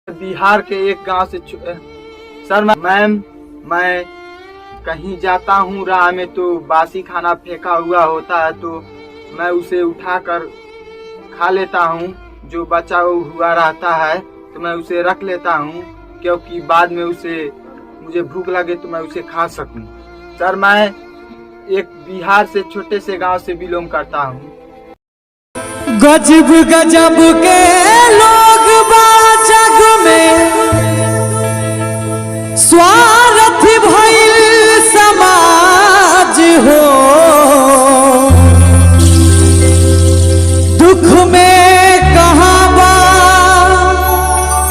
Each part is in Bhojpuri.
बिहार के एक गांव से सर मैं कहीं जाता हूँ, राह में तो बासी खाना फेंका हुआ होता है तो मैं उसे उठाकर खा लेता हूँ। जो बचा हुआ रहता है तो मैं उसे रख लेता हूँ, क्योंकि बाद में मुझे भूख लगे तो मैं उसे खा सकूं। सर मैं एक बिहार से छोटे से गांव से बिलोंग करता हूँ। गजब गजब के लोग बा जग में, स्वार्थी भइल समाज हो। दुख में कहाँ बा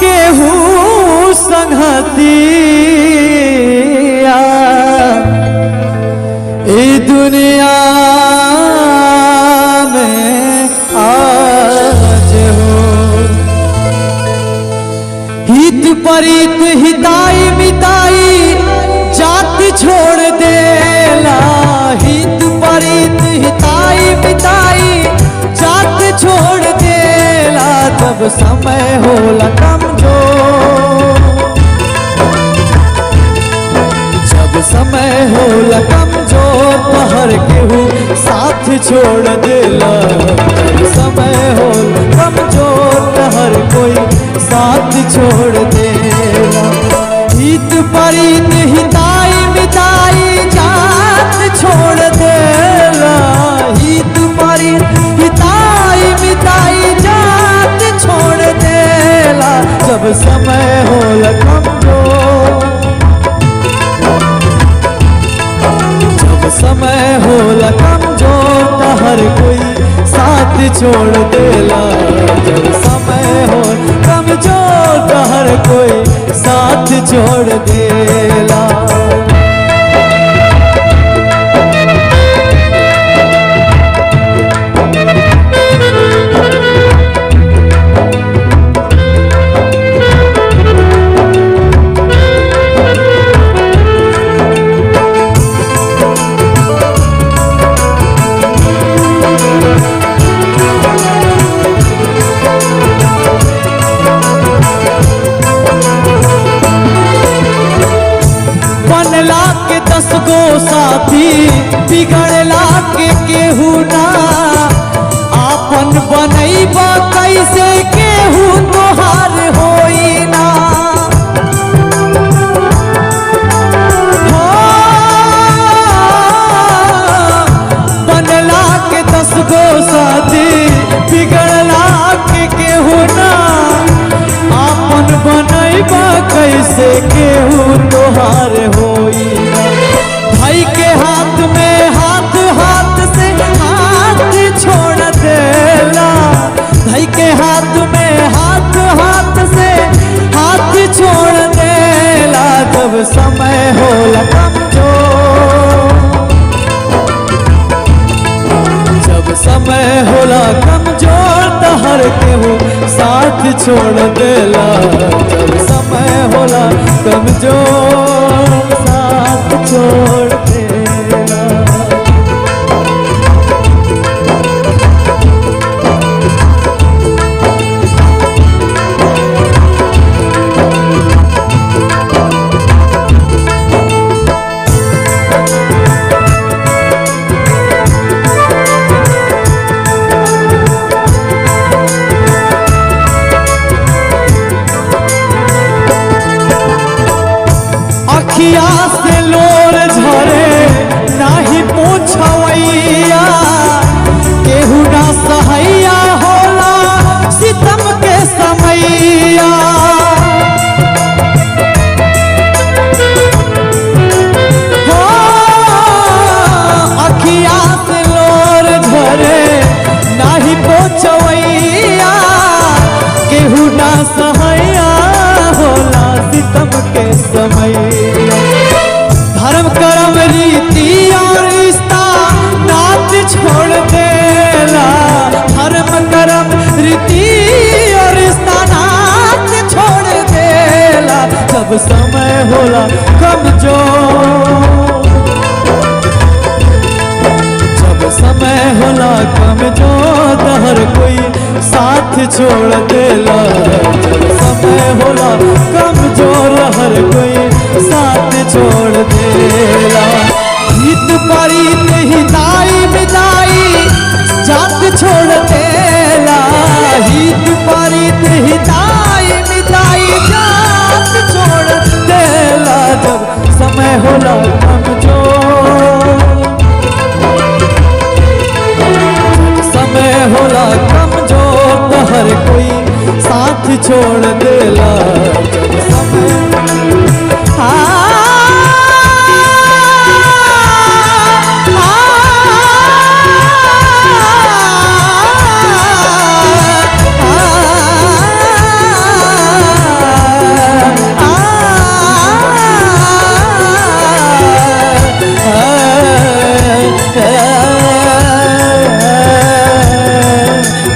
केहू संगतिया, ई दुनिया परित हिताई मिताई जाति छोड़ देला। हित परित हिताई मिताई जाति छोड़ देला। जब समय होला कमजोर, जब समय होला कमजोर तो हर केहू साथ छोड़ देला। जब समय होला कमजोर तो हर कोई साथ छोड़ देला। हित परित हिताई मिताई जात छोड़ देला। हित परित हिताई मिताई जात छोड़ देला। जब समय होला कमजोर, जब समय होला कमजोर तो हर कोई साथ छोड़ देला। जब समय हो कमजोर तो हर कोई साथ छोड़ देला। बनला के 10 गो साथी, बिगड़ला के केहू ना आपन बनैबा कैसे केहू तोहार होई ना। बनला के 10 गो साथी, बिगड़ला के केहू ना आपन बनैबा कैसे केहू तोहार होई ना। भाई के हाथ में हाथ, हाथ से हाथ छोड़ देला। भाई के हाथ में हाथ, हाथ से हाथ छोड़ देला। जब समय होला कमजोर, जब समय होला कमजोर तो हर केहू साथ छोड़ देला। जब समय होला कमजोर साथ छोड़ देला। अखिया से लोर झरे नाही पूछवैया, केहू ना सहैया होला सितम के समैया। हो अखिया से लोर झरे नाही पूछवैया, केहू ना सहैया होला सितम के समैया। धर्म कर्म रीति और रिश्ता नात छोड़ देला। धर्म कर्म रीति और रिश्ता नात छोड़ देला। जब समय होला कमजोर, जब समय होला कमजोर तो हर कोई साथ साथ छोड़ देला जब समय होला कमजोर हर कोई साथ छोड़ देला हित परीत हिदाई विदाई जात छोड़ देला हित परीत हिदाई विदाई जात छोड़ देला जब समय होला कमजोर समय होला कमजोर तो हर कोई साथ छोड़ देला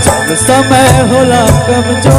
जब समय समय होला कमजोर